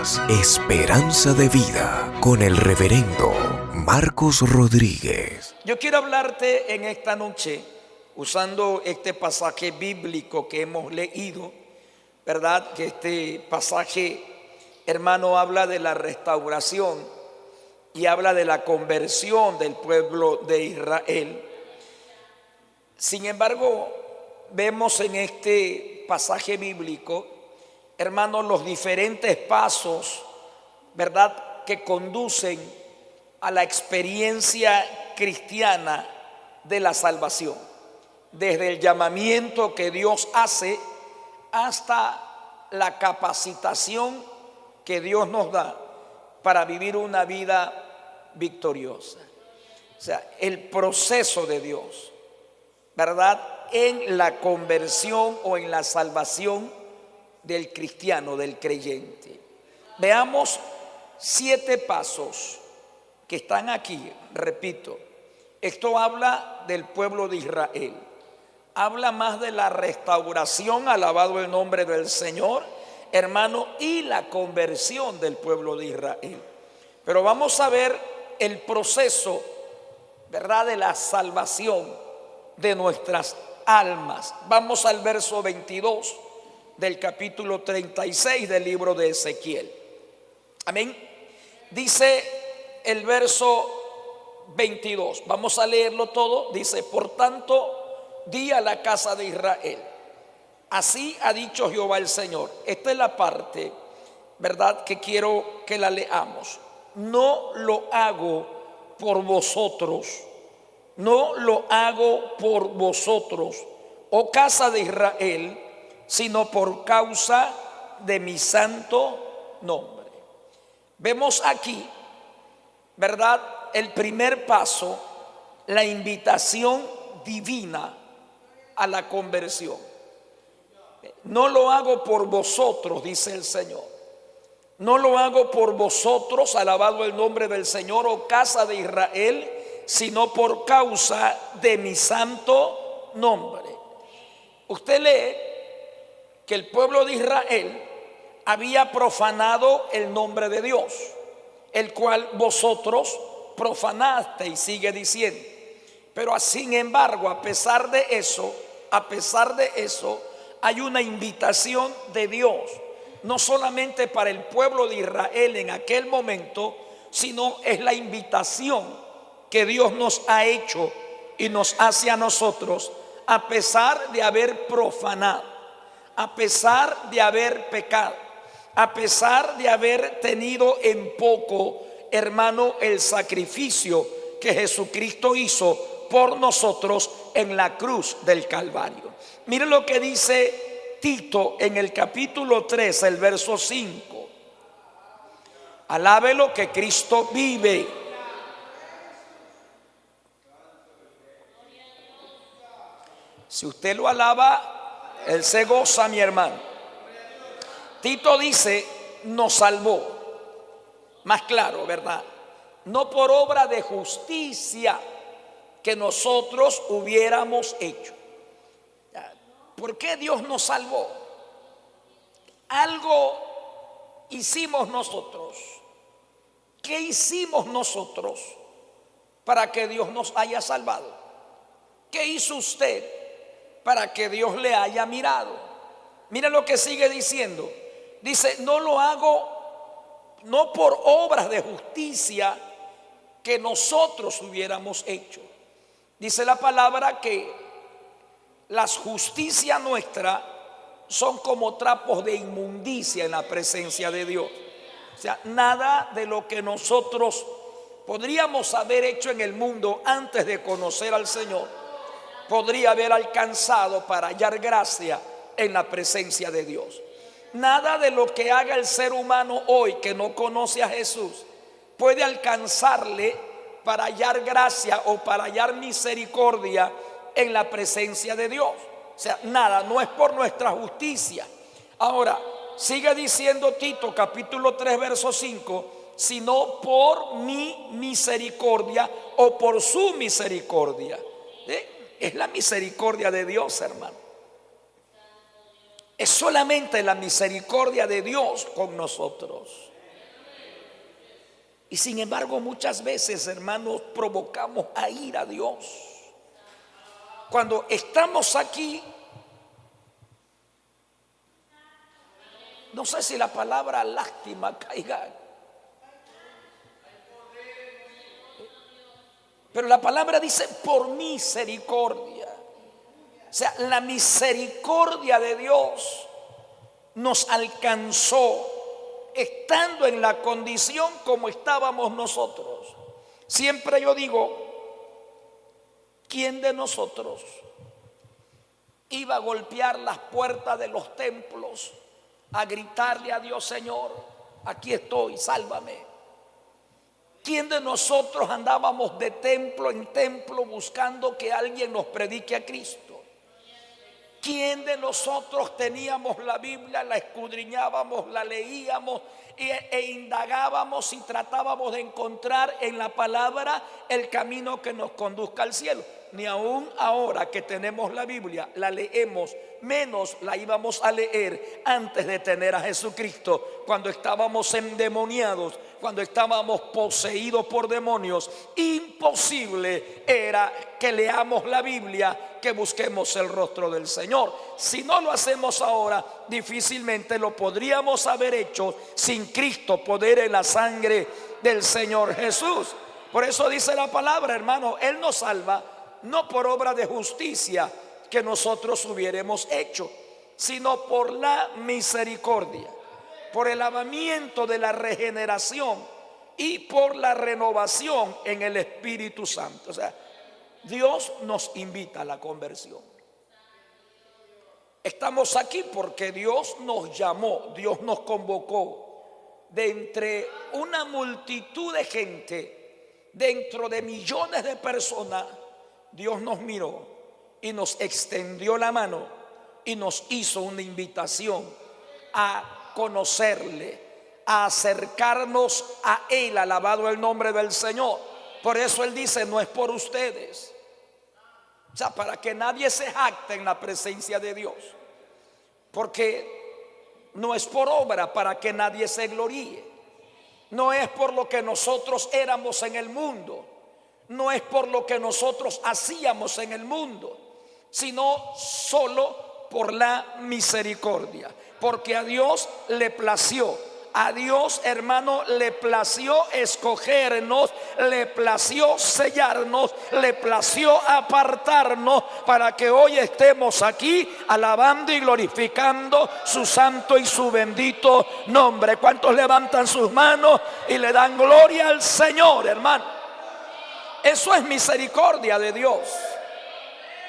escuchas Esperanza de Vida con el reverendo Marcos Rodríguez. Yo quiero hablarte en esta noche usando este pasaje bíblico que hemos leído, ¿verdad? Que este pasaje, hermano, habla de la restauración y habla de la conversión del pueblo de Israel. Sin embargo, vemos en este pasaje bíblico, hermanos, los diferentes pasos, ¿verdad?, que conducen a la experiencia cristiana de la salvación. Desde el llamamiento que Dios hace hasta la capacitación que Dios nos da para vivir una vida victoriosa. O sea, el proceso de Dios, ¿verdad?, en la conversión o en la salvación del cristiano, del creyente. Veamos 7 pasos que están aquí. Repito, esto habla del pueblo de Israel, habla más de la restauración, alabado el nombre del Señor, hermano, y la conversión del pueblo de Israel. Pero vamos a ver el proceso, ¿verdad?, de la salvación de nuestras almas. Vamos al verso 22 del capítulo 36 del libro de Ezequiel. Amén. Dice el verso 22, vamos a leerlo todo. Dice: por tanto, di a la casa de Israel, así ha dicho Jehová el Señor. Esta es la parte, ¿verdad?, que quiero que la leamos. No lo hago por vosotros, no lo hago por vosotros, oh casa de Israel, sino por causa de mi santo nombre. Vemos aquí, ¿verdad?, el primer paso, la invitación divina a la conversión. No lo hago por vosotros, dice el Señor. No lo hago por vosotros, alabado el nombre del Señor, oh casa de Israel, sino por causa de mi santo nombre. Usted lee que el pueblo de Israel había profanado el nombre de Dios, el cual vosotros profanaste, y sigue diciendo. Pero sin embargo, a pesar de eso, hay una invitación de Dios, no solamente para el pueblo de Israel en aquel momento, sino es la invitación que Dios nos ha hecho y nos hace a nosotros, a pesar de haber profanado, a pesar de haber pecado, a pesar de haber tenido en poco, hermano, el sacrificio que Jesucristo hizo por nosotros en la cruz del Calvario. Miren lo que dice Tito en el capítulo 3, el verso 5. Alábelo que Cristo vive. Si usted lo alaba, Él se goza, mi hermano. Tito dice: nos salvó. Más claro, ¿verdad? No por obra de justicia que nosotros hubiéramos hecho. ¿Por qué Dios nos salvó? Algo hicimos nosotros. ¿Qué hicimos nosotros para que Dios nos haya salvado? ¿Qué hizo usted para que Dios le haya mirado? Mira lo que sigue diciendo. Dice: no lo hago no por obras de justicia que nosotros hubiéramos hecho. Dice la palabra que las justicias nuestras son como trapos de inmundicia en la presencia de Dios. O sea, nada de lo que nosotros podríamos haber hecho en el mundo antes de conocer al Señor podría haber alcanzado para hallar gracia en la presencia de Dios. Nada de lo que haga el ser humano hoy que no conoce a Jesús puede alcanzarle para hallar gracia o para hallar misericordia en la presencia de Dios. O sea, nada, no es por nuestra justicia. Ahora, sigue diciendo Tito capítulo 3 verso 5, sino por mi misericordia o por su misericordia. Es la misericordia de Dios, hermano. Es solamente la misericordia de Dios con nosotros. Y sin embargo, muchas veces, hermanos, provocamos a ir a Dios. Cuando estamos aquí, no sé si la palabra lástima caiga, pero la palabra dice por misericordia. O sea, la misericordia de Dios nos alcanzó estando en la condición como estábamos nosotros. Siempre yo digo, ¿quién de nosotros iba a golpear las puertas de los templos a gritarle a Dios: Señor, aquí estoy, sálvame? ¿Quién de nosotros andábamos de templo en templo buscando que alguien nos predique a Cristo? ¿Quién de nosotros teníamos la Biblia, la escudriñábamos, la leíamos e indagábamos y tratábamos de encontrar en la palabra el camino que nos conduzca al cielo? Ni aún ahora que tenemos la Biblia, la leemos, menos la íbamos a leer antes de tener a Jesucristo, cuando estábamos endemoniados, cuando estábamos poseídos por demonios. Imposible era que leamos la Biblia, que busquemos el rostro del Señor. Si no lo hacemos ahora, difícilmente lo podríamos haber hecho sin Cristo, poder en la sangre del Señor Jesús. Por eso dice la palabra, hermano, Él nos salva no por obra de justicia que nosotros hubiéramos hecho, sino por la misericordia, por el lavamiento de la regeneración y por la renovación en el Espíritu Santo. O sea, Dios nos invita a la conversión. Estamos aquí porque Dios nos llamó, Dios nos convocó de entre una multitud de gente, dentro de millones de personas. Dios nos miró y nos extendió la mano y nos hizo una invitación a conocerle, a acercarnos a Él. Alabado el nombre del Señor. Por eso Él dice: no es por ustedes. O sea, para que nadie se jacte en la presencia de Dios, porque no es por obra, para que nadie se gloríe. No es por lo que nosotros éramos en el mundo, no es por lo que nosotros hacíamos en el mundo, sino solo por la misericordia. Porque a Dios le plació, a Dios, hermano, le plació escogernos, le plació sellarnos, le plació apartarnos para que hoy estemos aquí alabando y glorificando su santo y su bendito nombre. ¿Cuántos levantan sus manos y le dan gloria al Señor, hermano? Eso es misericordia de Dios.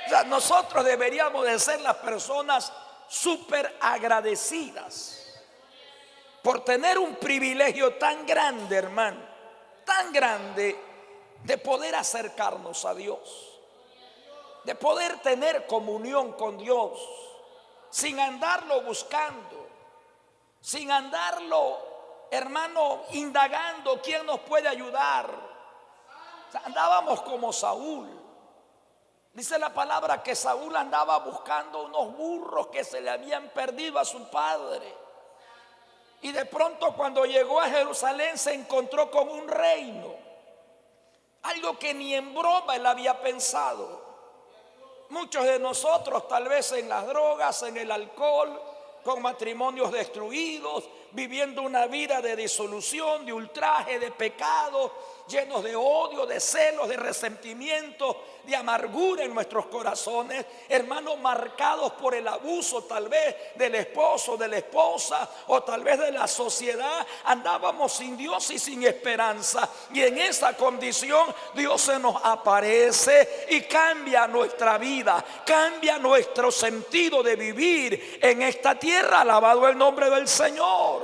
O sea, nosotros deberíamos de ser las personas súper agradecidas por tener un privilegio tan grande, hermano, tan grande, de poder acercarnos a Dios, de poder tener comunión con Dios, sin andarlo buscando, sin andarlo, hermano, indagando quién nos puede ayudar. O sea, andábamos como Saúl. Dice la palabra que Saúl andaba buscando unos burros que se le habían perdido a su padre. Y de pronto, cuando llegó a Jerusalén, se encontró con un reino, algo que ni en broma él había pensado. Muchos de nosotros, tal vez en las drogas, en el alcohol, con matrimonios destruidos, viviendo una vida de disolución, de ultraje, de pecado, llenos de odio, de celos, de resentimiento, de amargura en nuestros corazones, hermanos, marcados por el abuso tal vez del esposo, de la esposa, o tal vez de la sociedad. Andábamos sin Dios y sin esperanza, y en esa condición Dios se nos aparece y cambia nuestra vida, cambia nuestro sentido de vivir en esta tierra. Alabado el nombre del Señor.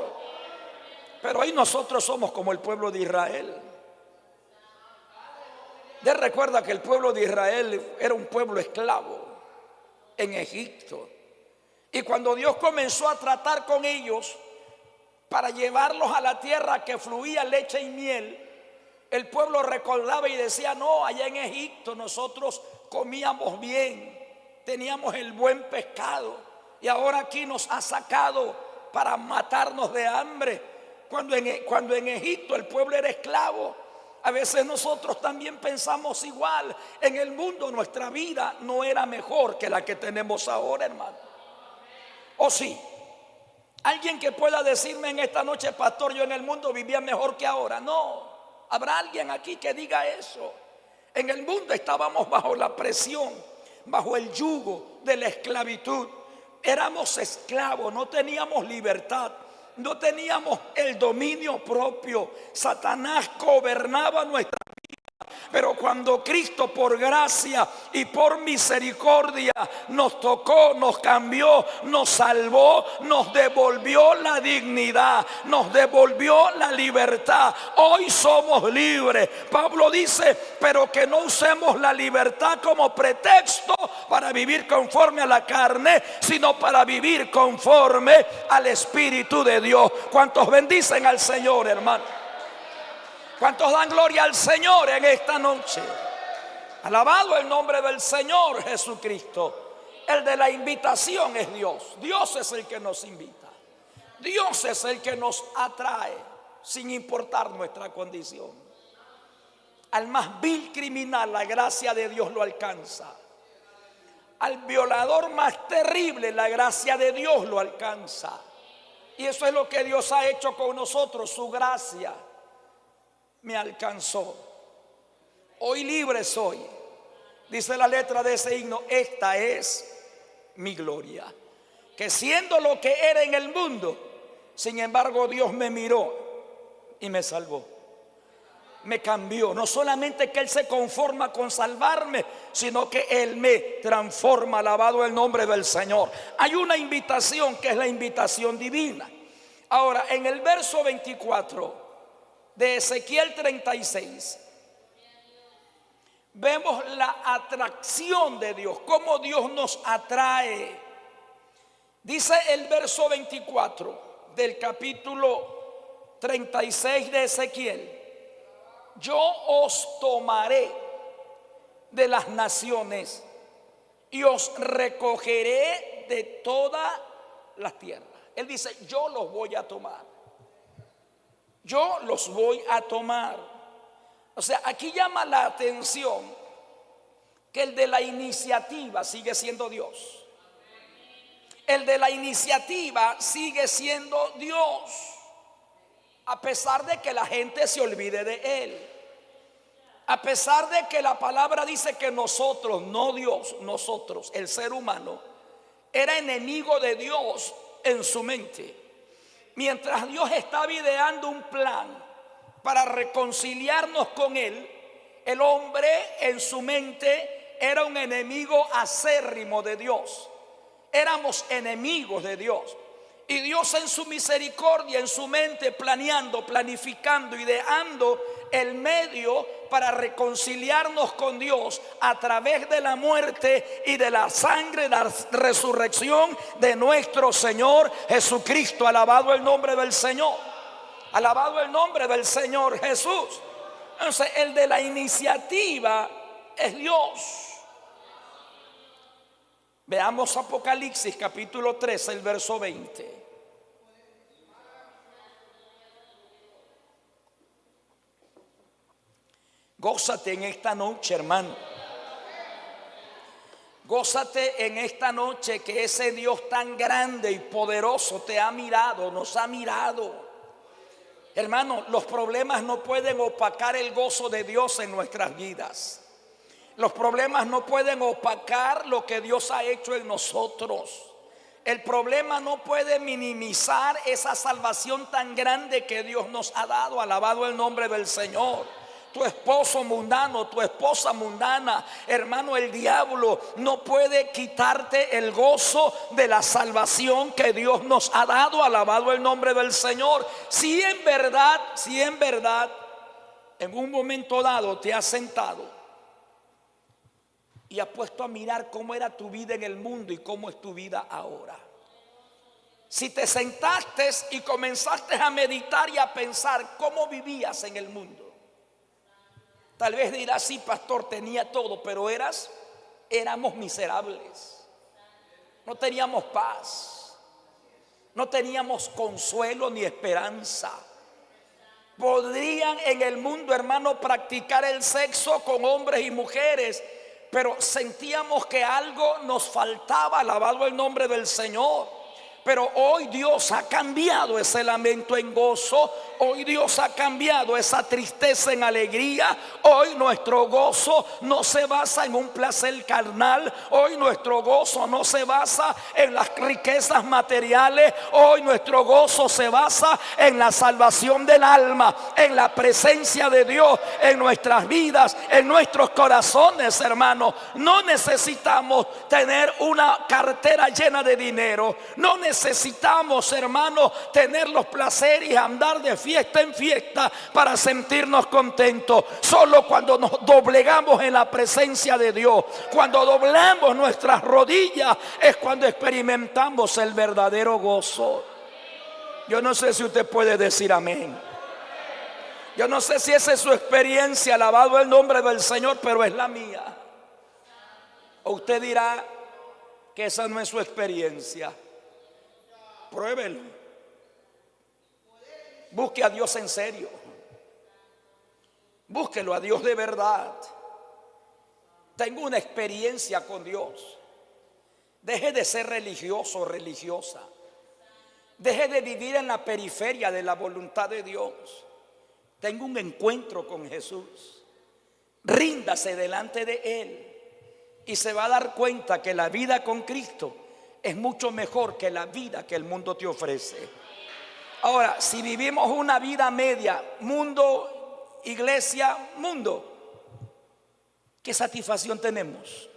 Pero hoy nosotros somos como el pueblo de Israel. Usted recuerda que el pueblo de Israel era un pueblo esclavo en Egipto. Y cuando Dios comenzó a tratar con ellos para llevarlos a la tierra que fluía leche y miel, el pueblo recordaba y decía: no, allá en Egipto nosotros comíamos bien, teníamos el buen pescado, y ahora aquí nos ha sacado para matarnos de hambre. cuando en Egipto el pueblo era esclavo, a veces nosotros también pensamos igual. En el mundo nuestra vida no era mejor que la que tenemos ahora, hermano. ¿O sí? Alguien que pueda decirme en esta noche: pastor, yo en el mundo vivía mejor que ahora. No, habrá alguien aquí que diga eso. En el mundo estábamos bajo la presión, bajo el yugo de la esclavitud. Éramos esclavos, no teníamos libertad, no teníamos el dominio propio. Satanás gobernaba nuestra vida. Pero cuando Cristo, por gracia y por misericordia, nos tocó, nos cambió, nos salvó, nos devolvió la dignidad, nos devolvió la libertad, hoy somos libres. Pablo dice: pero que no usemos la libertad como pretexto para vivir conforme a la carne, sino para vivir conforme al Espíritu de Dios. ¿Cuántos bendicen al Señor, hermano? ¿Cuántos dan gloria al Señor en esta noche? Alabado el nombre del Señor Jesucristo. El de la invitación es Dios. Dios es el que nos invita. Dios es el que nos atrae, sin importar nuestra condición. Al más vil criminal, la gracia de Dios lo alcanza. Al violador más terrible, la gracia de Dios lo alcanza. Y eso es lo que Dios ha hecho con nosotros. Su gracia me alcanzó. Hoy libre soy. Dice la letra de ese himno: esta es mi gloria. Que siendo lo que era en el mundo, sin embargo Dios me miró y me salvó. Me cambió. No solamente que Él se conforma con salvarme, sino que Él me transforma. Alabado el nombre del Señor. Hay una invitación que es la invitación divina. Ahora, en el verso 24 de Ezequiel 36, vemos la atracción de Dios, cómo Dios nos atrae. Dice el verso 24 del capítulo 36 de Ezequiel: yo os tomaré de las naciones y os recogeré de todas las tierras. Él dice: yo los voy a tomar. Yo los voy a tomar. O sea, aquí llama la atención que el de la iniciativa sigue siendo Dios. El de la iniciativa sigue siendo Dios, a pesar de que la gente se olvide de Él. A pesar de que la palabra dice que nosotros, no Dios, nosotros, el ser humano, era enemigo de Dios en su mente. Mientras Dios estaba ideando un plan para reconciliarnos con Él, el hombre en su mente era un enemigo acérrimo de Dios. Éramos enemigos de Dios. Y Dios en su misericordia, en su mente, planeando, planificando, ideando el medio para reconciliarnos con Dios a través de la muerte y de la sangre, la resurrección de nuestro Señor Jesucristo. Alabado el nombre del Señor. Alabado el nombre del Señor Jesús. Entonces, el de la iniciativa es Dios. Veamos Apocalipsis capítulo 13, el verso 20. Gózate en esta noche, hermano. Gózate en esta noche que ese Dios tan grande y poderoso te ha mirado, nos ha mirado. Hermano, los problemas no pueden opacar el gozo de Dios en nuestras vidas. Los problemas no pueden opacar lo que Dios ha hecho en nosotros. El problema no puede minimizar esa salvación tan grande que Dios nos ha dado. Alabado el nombre del Señor. Tu esposo mundano, tu esposa mundana, hermano, el diablo no puede quitarte el gozo de la salvación que Dios nos ha dado. Alabado el nombre del Señor. Si en verdad, en un momento dado te has sentado y has puesto a mirar cómo era tu vida en el mundo y cómo es tu vida ahora. Si te sentaste y comenzaste a meditar y a pensar cómo vivías en el mundo, tal vez dirás: sí, pastor, tenía todo, pero éramos miserables. No teníamos paz, no teníamos consuelo ni esperanza. podrían en el mundo, hermano, practicar el sexo con hombres y mujeres, pero sentíamos que algo nos faltaba, alabado el nombre del Señor. Pero hoy Dios ha cambiado ese lamento en gozo. Hoy Dios ha cambiado esa tristeza en alegría. Hoy nuestro gozo no se basa en un placer carnal. Hoy nuestro gozo no se basa en las riquezas materiales. Hoy nuestro gozo se basa en la salvación del alma, en la presencia de Dios en nuestras vidas, en nuestros corazones, hermanos. No necesitamos tener una cartera llena de dinero. No necesitamos, hermanos, tener los placeres y andar de fiesta en fiesta para sentirnos contentos. Solo cuando nos doblegamos en la presencia de Dios, cuando doblamos nuestras rodillas, es cuando experimentamos el verdadero gozo. Yo no sé si usted puede decir amén. Yo no sé si esa es su experiencia, alabado el nombre del Señor, pero es la mía. O usted dirá que esa no es su experiencia. Pruébelo. Busque a Dios en serio. Búsquelo a Dios de verdad. Tengo una experiencia con Dios. Deje de ser religioso o religiosa. Deje de vivir en la periferia de la voluntad de Dios. Tengo un encuentro con Jesús. Ríndase delante de Él y se va a dar cuenta que la vida con Cristo es mucho mejor que la vida que el mundo te ofrece. Ahora, si vivimos una vida media, mundo, iglesia, mundo, ¿qué satisfacción tenemos?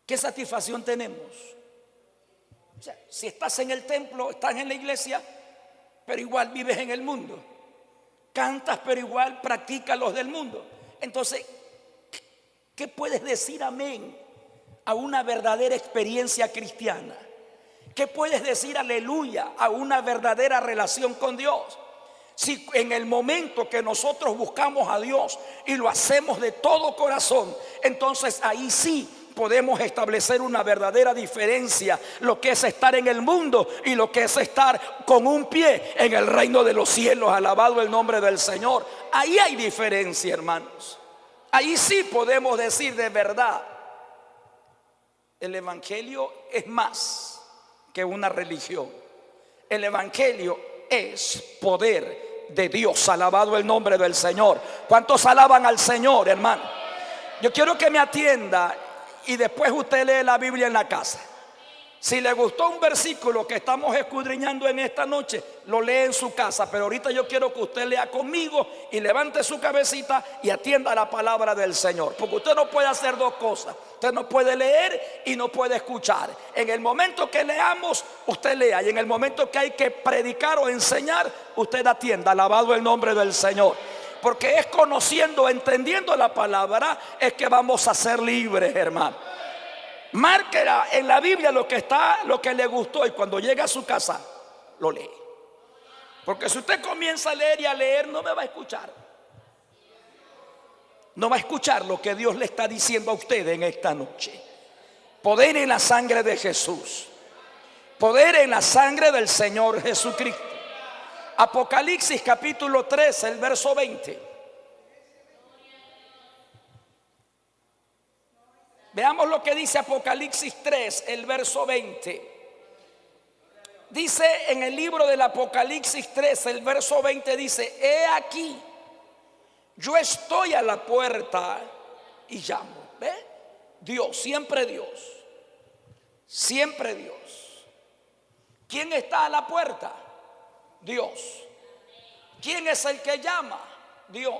¿Qué satisfacción tenemos? O sea, si estás en el templo, estás en la iglesia, pero igual vives en el mundo. Cantas, pero igual practicas los del mundo. Entonces, ¿qué puedes decir amén a una verdadera experiencia cristiana? ¿Qué puedes decir aleluya a una verdadera relación con Dios? Si en el momento que nosotros buscamos a Dios y lo hacemos de todo corazón, entonces ahí sí podemos establecer una verdadera diferencia, lo que es estar en el mundo y lo que es estar con un pie en el reino de los cielos. Alabado el nombre del Señor. Ahí hay diferencia, hermanos. Ahí sí podemos decir de verdad, el evangelio es más que una religión. El evangelio es poder de Dios. Alabado el nombre del Señor. ¿Cuántos alaban al Señor, hermano? Yo quiero que me atienda y después usted lee la Biblia en la casa. Si le gustó un versículo que estamos escudriñando en esta noche, lo lee en su casa. Pero ahorita yo quiero que usted lea conmigo y levante su cabecita y atienda la palabra del Señor. Porque usted no puede hacer dos cosas. Usted no puede leer y no puede escuchar. En el momento que leamos, usted lea. Y en el momento que hay que predicar o enseñar, usted atienda. Alabado el nombre del Señor. Porque es conociendo, entendiendo la palabra, es que vamos a ser libres, hermano. Márquela en la Biblia lo que está, lo que le gustó, y cuando llegue a su casa lo lee. Porque si usted comienza a leer y a leer, no me va a escuchar. No va a escuchar lo que Dios le está diciendo a usted en esta noche. Poder en la sangre de Jesús. Poder en la sangre del Señor Jesucristo. Apocalipsis capítulo 3, el verso 20. Veamos lo que dice Apocalipsis 3, el verso 20. Dice en el libro del Apocalipsis 3, el verso 20 dice: he aquí, yo estoy a la puerta y llamo. ¿Ve? Dios, siempre Dios. Siempre Dios. ¿Quién está a la puerta? Dios. ¿Quién es el que llama? Dios.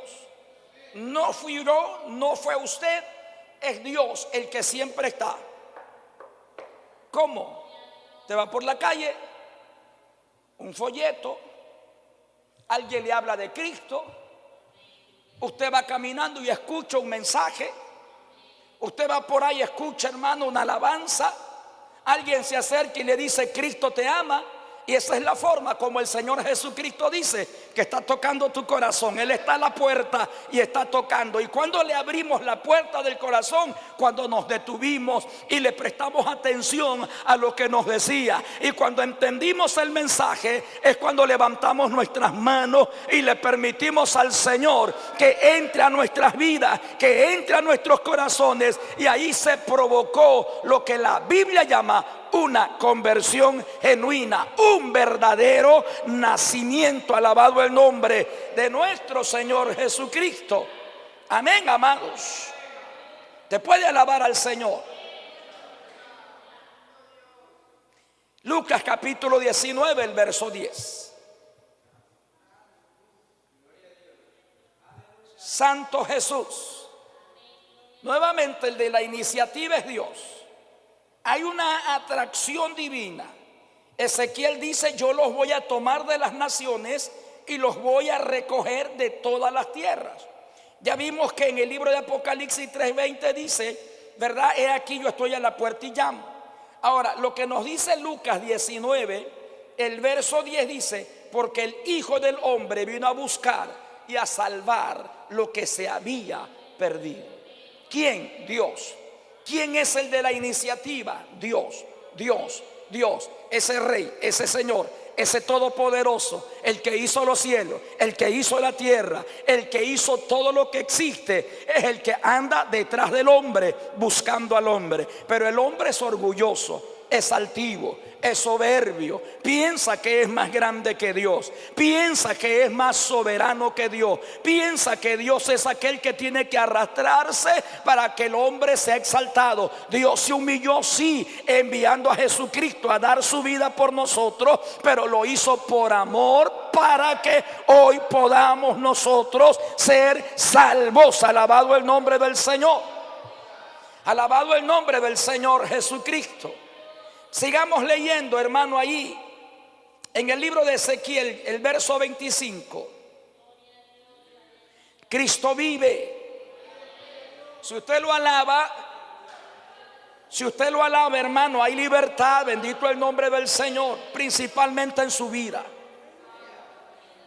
No fui yo, no fue usted. Es Dios el que siempre está. ¿Cómo? Te va por la calle, un folleto, alguien le habla de Cristo, usted va caminando y escucha un mensaje, usted va por ahí y escucha, hermano, una alabanza, alguien se acerca y le dice: Cristo te ama. Y esa es la forma como el Señor Jesucristo dice que está tocando tu corazón. Él está a la puerta y está tocando. Y cuando le abrimos la puerta del corazón, cuando nos detuvimos y le prestamos atención a lo que nos decía, y cuando entendimos el mensaje, es cuando levantamos nuestras manos y le permitimos al Señor que entre a nuestras vidas, que entre a nuestros corazones. Y ahí se provocó lo que la Biblia llama una conversión genuina, un verdadero nacimiento. Alabado el nombre de nuestro Señor Jesucristo. Amén, amados. Te puede alabar al Señor. Lucas capítulo 19, el verso 10. Santo Jesús. Nuevamente el de la iniciativa es Dios. Hay una atracción divina. Ezequiel dice: yo los voy a tomar de las naciones y los voy a recoger de todas las tierras. Ya vimos que en el libro de Apocalipsis 3:20 dice, ¿verdad? He aquí yo estoy a la puerta y llamo. Ahora, lo que nos dice Lucas 19, el verso 10 dice: porque el Hijo del Hombre vino a buscar y a salvar lo que se había perdido. ¿Quién? Dios. ¿Quién es el de la iniciativa? Dios, Dios, Dios, ese Rey, ese Señor, ese Todopoderoso, el que hizo los cielos, el que hizo la tierra, el que hizo todo lo que existe. Es el que anda detrás del hombre, buscando al hombre. Pero el hombre es orgulloso, es altivo, es soberbio, piensa que es más grande que Dios, piensa que es más soberano que Dios, piensa que Dios es aquel que tiene que arrastrarse para que el hombre sea exaltado. Dios se humilló, sí, enviando a Jesucristo a dar su vida por nosotros, pero lo hizo por amor, para que hoy podamos nosotros ser salvos. Alabado el nombre del Señor. Alabado el nombre del Señor Jesucristo. Sigamos leyendo, hermano, ahí en el libro de Ezequiel, el verso 25. Cristo vive. Si usted lo alaba, hermano, hay libertad. Bendito el nombre del Señor, principalmente en su vida,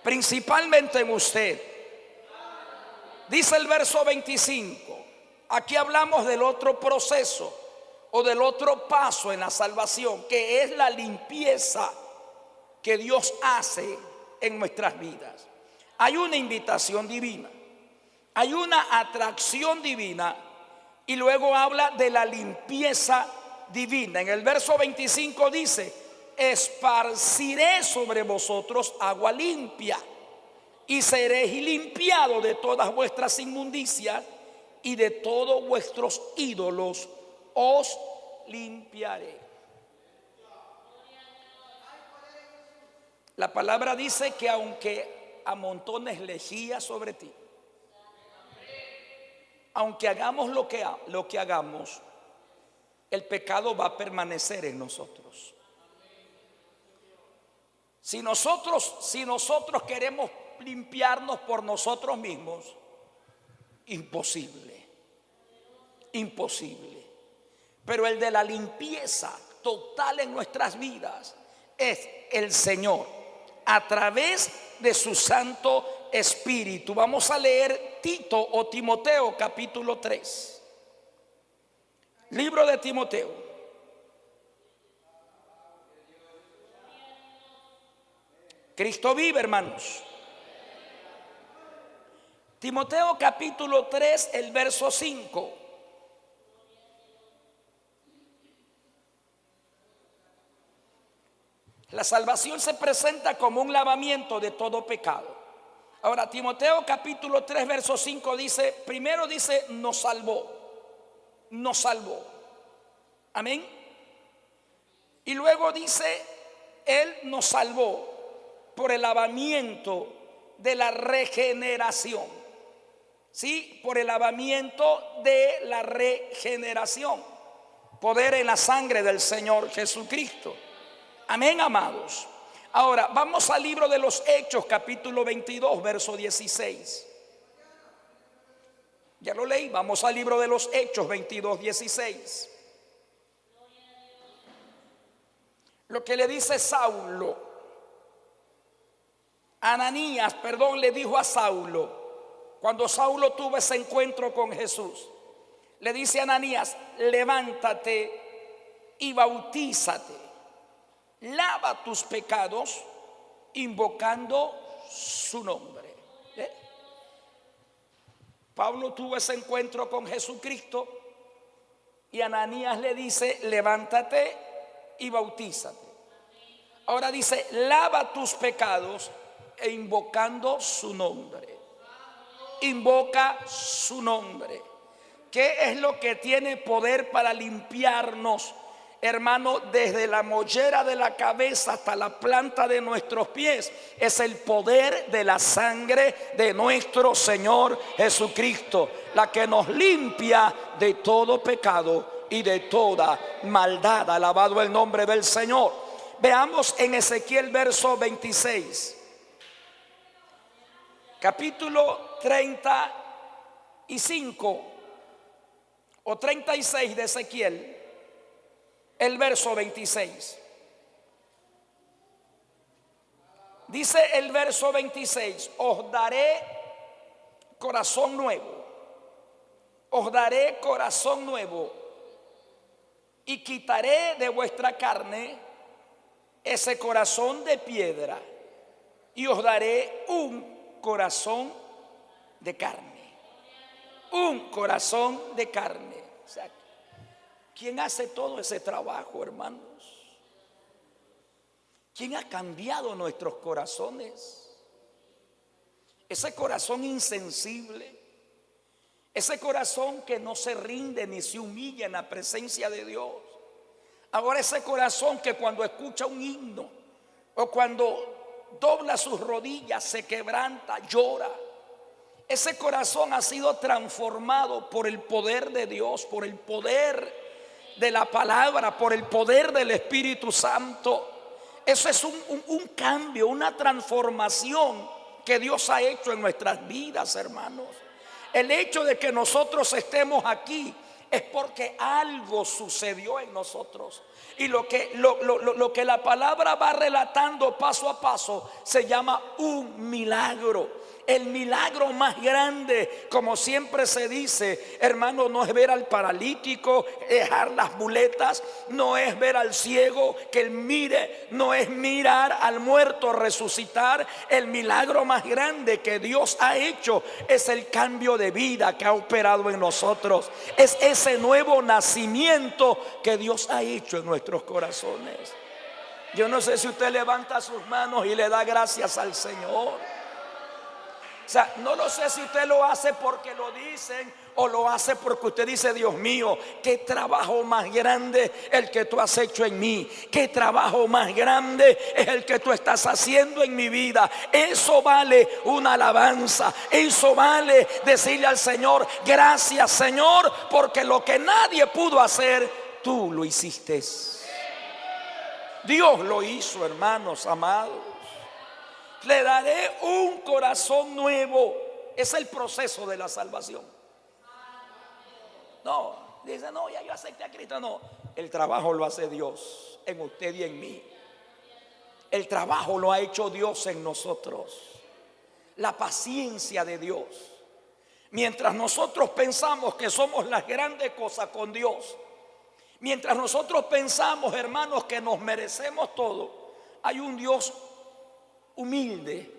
principalmente en usted. Dice el verso 25. Aquí hablamos del otro proceso o del otro paso en la salvación, que es la limpieza que Dios hace en nuestras vidas. Hay una invitación divina, hay una atracción divina, y luego habla de la limpieza divina. En el verso 25 dice: esparciré sobre vosotros agua limpia, y seréis limpiados de todas vuestras inmundicias, y de todos vuestros ídolos os limpiaré. La palabra dice que aunque amontones lejía sobre ti, aunque hagamos lo que hagamos, el pecado va a permanecer en nosotros. Si nosotros queremos limpiarnos por nosotros mismos, imposible. Pero el de la limpieza total en nuestras vidas es el Señor, a través de su Santo Espíritu. Vamos a leer Tito o Timoteo capítulo 3. Libro de Timoteo. Cristo vive, hermanos. Timoteo capítulo 3, el verso 5. La salvación se presenta como un lavamiento de todo pecado. Ahora, Timoteo capítulo 3, verso 5 dice, primero dice, nos salvó. Amén. Y luego dice, Él nos salvó por el lavamiento de la regeneración. Sí, por el lavamiento de la regeneración. Poder en la sangre del Señor Jesucristo. Amén, amados. Ahora, vamos al libro de los Hechos, capítulo 22, verso 16. Ya lo leí, vamos al libro de los Hechos 22, 16. Lo que le dice Saulo Ananías, le dijo a Saulo, cuando Saulo tuvo ese encuentro con Jesús, le dice a Ananías: levántate y bautízate, lava tus pecados invocando su nombre. Pablo tuvo ese encuentro con Jesucristo y Ananías le dice: levántate y bautízate. Ahora dice: lava tus pecados e invocando su nombre. Invoca su nombre. ¿Qué es lo que tiene poder para limpiarnos, hermano, desde la mollera de la cabeza hasta la planta de nuestros pies? Es el poder de la sangre de nuestro Señor Jesucristo, la que nos limpia de todo pecado y de toda maldad. Alabado el nombre del Señor. Veamos en Ezequiel verso 26, capítulo 35 o 36 de Ezequiel, el verso 26. Dice el verso 26: os daré corazón nuevo, os daré corazón nuevo, y quitaré de vuestra carne ese corazón de piedra, y os daré un corazón de carne. Un corazón de carne. O sea, ¿quién hace todo ese trabajo, hermanos? ¿Quién ha cambiado nuestros corazones? Ese corazón insensible, ese corazón que no se rinde ni se humilla en la presencia de Dios. Ahora ese corazón que cuando escucha un himno o cuando dobla sus rodillas se quebranta, llora. Ese corazón ha sido transformado por el poder de Dios, por el poder de la palabra, por el poder del Espíritu Santo. Eso es un cambio, una transformación que Dios ha hecho en nuestras vidas, hermanos. El hecho de que nosotros estemos aquí es porque algo sucedió en nosotros. Y lo que la palabra va relatando paso a paso se llama un milagro. El milagro más grande, como siempre se dice, hermano, no es ver al paralítico dejar las muletas, no es ver al ciego que él mire, no es mirar al muerto resucitar. El milagro más grande que Dios ha hecho es el cambio de vida que ha operado en nosotros. Es ese nuevo nacimiento que Dios ha hecho en nuestros corazones. Yo no sé si usted levanta sus manos y le da gracias al Señor. O sea, no lo sé si usted lo hace porque lo dicen o lo hace porque usted dice: Dios mío, qué trabajo más grande el que tú has hecho en mí. Qué trabajo más grande es el que tú estás haciendo en mi vida. Eso vale una alabanza. Eso vale decirle al Señor: gracias, Señor, porque lo que nadie pudo hacer, tú lo hiciste. Dios lo hizo, hermanos amados. Le daré un corazón nuevo. Es el proceso de la salvación. No, dice: no, ya yo acepté a Cristo. No, el trabajo lo hace Dios en usted y en mí. El trabajo lo ha hecho Dios en nosotros. La paciencia de Dios. Mientras nosotros pensamos que somos las grandes cosas con Dios, mientras nosotros pensamos, hermanos, que nos merecemos todo, hay un Dios humilde.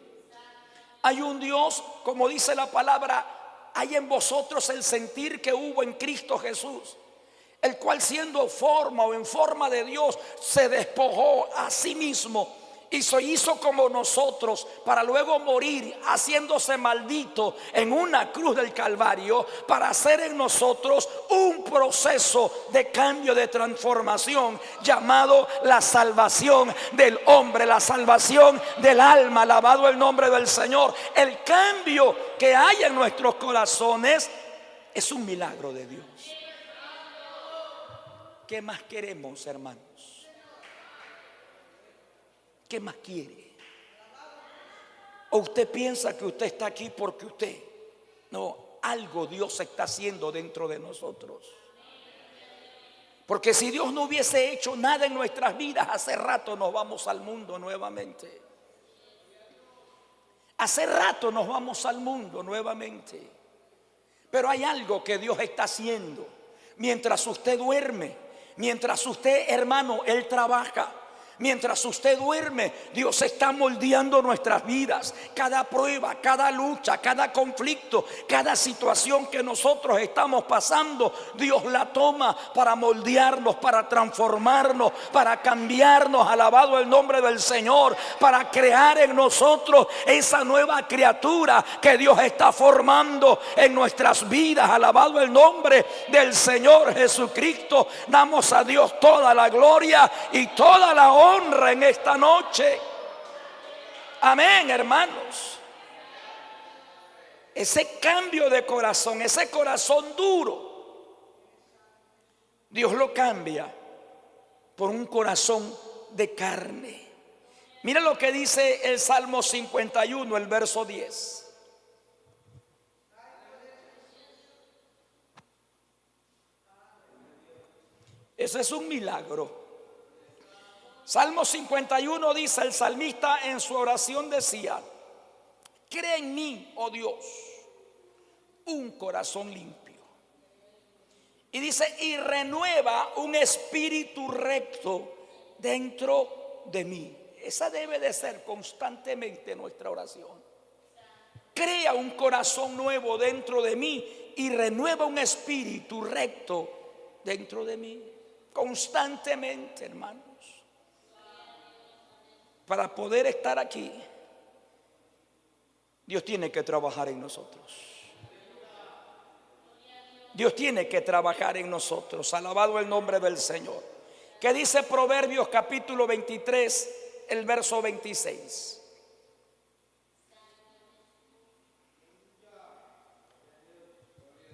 Hay un Dios, como dice la palabra, hay en vosotros el sentir que hubo en Cristo Jesús, el cual siendo forma o en forma de Dios se despojó a sí mismo y se hizo como nosotros para luego morir haciéndose maldito en una cruz del Calvario, para hacer en nosotros un proceso de cambio, de transformación, llamado la salvación del hombre, la salvación del alma. Alabado el nombre del Señor. El cambio que hay en nuestros corazones es un milagro de Dios. ¿Qué más queremos, hermanos? ¿Qué más quiere? ¿O usted piensa que usted está aquí porque usted? No, algo Dios está haciendo dentro de nosotros. Porque si Dios no hubiese hecho nada en nuestras vidas, hace rato nos vamos al mundo nuevamente. Hace rato nos vamos al mundo nuevamente. Pero hay algo que Dios está haciendo. Mientras usted duerme, mientras usted, hermano, Él trabaja. Mientras usted duerme, Dios está moldeando nuestras vidas. Cada prueba, cada lucha, cada conflicto, cada situación que nosotros estamos pasando, Dios la toma para moldearnos, para transformarnos, para cambiarnos. Alabado el nombre del Señor. Para crear en nosotros esa nueva criatura que Dios está formando en nuestras vidas. Alabado el nombre del Señor Jesucristo. Damos a Dios toda la gloria y toda la honra en esta noche. Amén, hermanos. Ese cambio de corazón, ese corazón duro, Dios lo cambia por un corazón de carne. Mira lo que dice el Salmo 51, el verso 10. Ese es un milagro. Salmo 51 dice el salmista en su oración, decía: crea en mí, oh Dios, un corazón limpio. Y dice: y renueva un espíritu recto dentro de mí. Esa debe de ser constantemente nuestra oración. Crea un corazón nuevo dentro de mí y renueva un espíritu recto dentro de mí. Constantemente, hermanos. Para poder estar aquí, Dios tiene que trabajar en nosotros. Dios tiene que trabajar en nosotros. Alabado el nombre del Señor. ¿Qué dice Proverbios capítulo 23, el verso 26?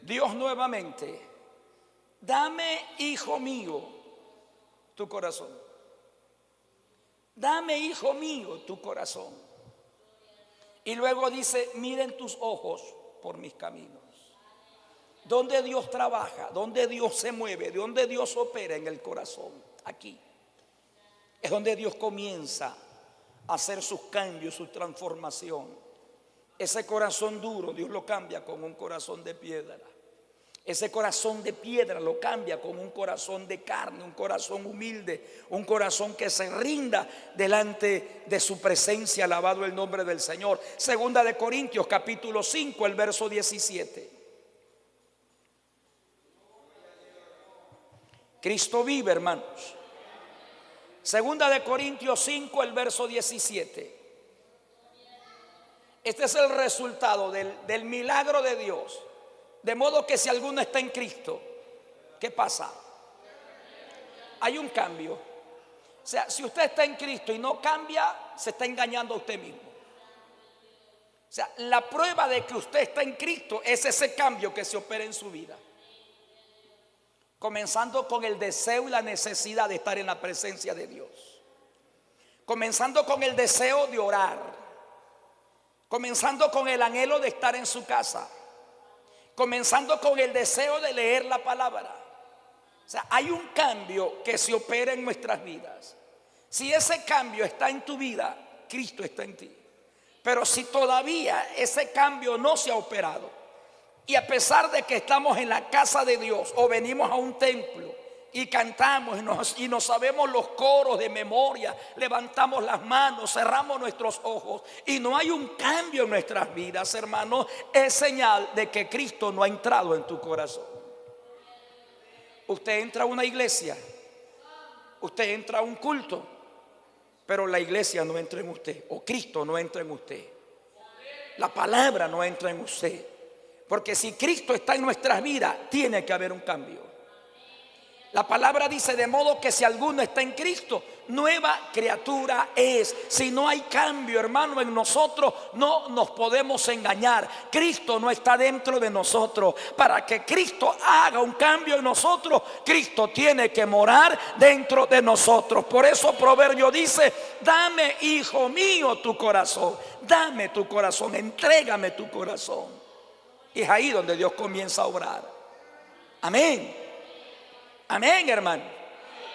Dios nuevamente: dame, hijo mío, tu corazón. Dame, hijo mío, tu corazón. Y luego dice: miren tus ojos por mis caminos. Donde Dios trabaja, donde Dios se mueve, donde Dios opera en el corazón, aquí es donde Dios comienza a hacer sus cambios, su transformación. Ese corazón duro Dios lo cambia con un corazón de piedra. Ese corazón de piedra lo cambia con un corazón de carne, un corazón humilde, un corazón que se rinda delante de su presencia. Alabado el nombre del Señor. Segunda de Corintios capítulo 5, el verso 17. Cristo vive, hermanos. Segunda de Corintios 5, el verso 17. Este es el resultado del milagro de Dios. De modo que si alguno está en Cristo, ¿qué pasa? Hay un cambio. O sea, si usted está en Cristo y no cambia, se está engañando a usted mismo. O sea, la prueba de que usted está en Cristo es ese cambio que se opera en su vida. Comenzando con el deseo y la necesidad de estar en la presencia de Dios. Comenzando con el deseo de orar. Comenzando con el anhelo de estar en su casa. Comenzando con el deseo de leer la palabra. O sea, hay un cambio que se opera en nuestras vidas. Si ese cambio está en tu vida, Cristo está en ti. Pero si todavía ese cambio no se ha operado, y a pesar de que estamos en la casa de Dios o venimos a un templo y cantamos y nos sabemos los coros de memoria, levantamos las manos, cerramos nuestros ojos y no hay un cambio en nuestras vidas, hermanos, es señal de que Cristo no ha entrado en tu corazón. Usted entra a una iglesia, usted entra a un culto, pero la iglesia no entra en usted, o Cristo no entra en usted, la palabra no entra en usted. Porque si Cristo está en nuestras vidas, tiene que haber un cambio. La palabra dice: de modo que si alguno está en Cristo, nueva criatura es. Si no hay cambio, hermano, en nosotros, no nos podemos engañar. Cristo no está dentro de nosotros. Para que Cristo haga un cambio en nosotros, Cristo tiene que morar dentro de nosotros. Por eso Proverbio dice: dame, hijo mío, tu corazón. Dame tu corazón, entrégame tu corazón. Y es ahí donde Dios comienza a obrar. Amén. Amén, hermano.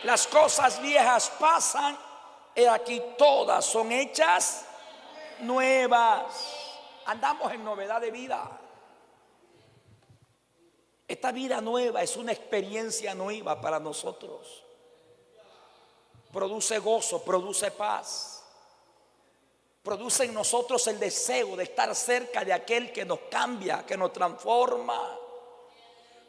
Las cosas viejas pasan, y aquí todas son hechas nuevas. andamos en novedad de vida. Esta vida nueva es una experiencia nueva para nosotros. Produce gozo, produce paz. Produce en nosotros el deseo de estar cerca de aquel que nos cambia, que nos transforma.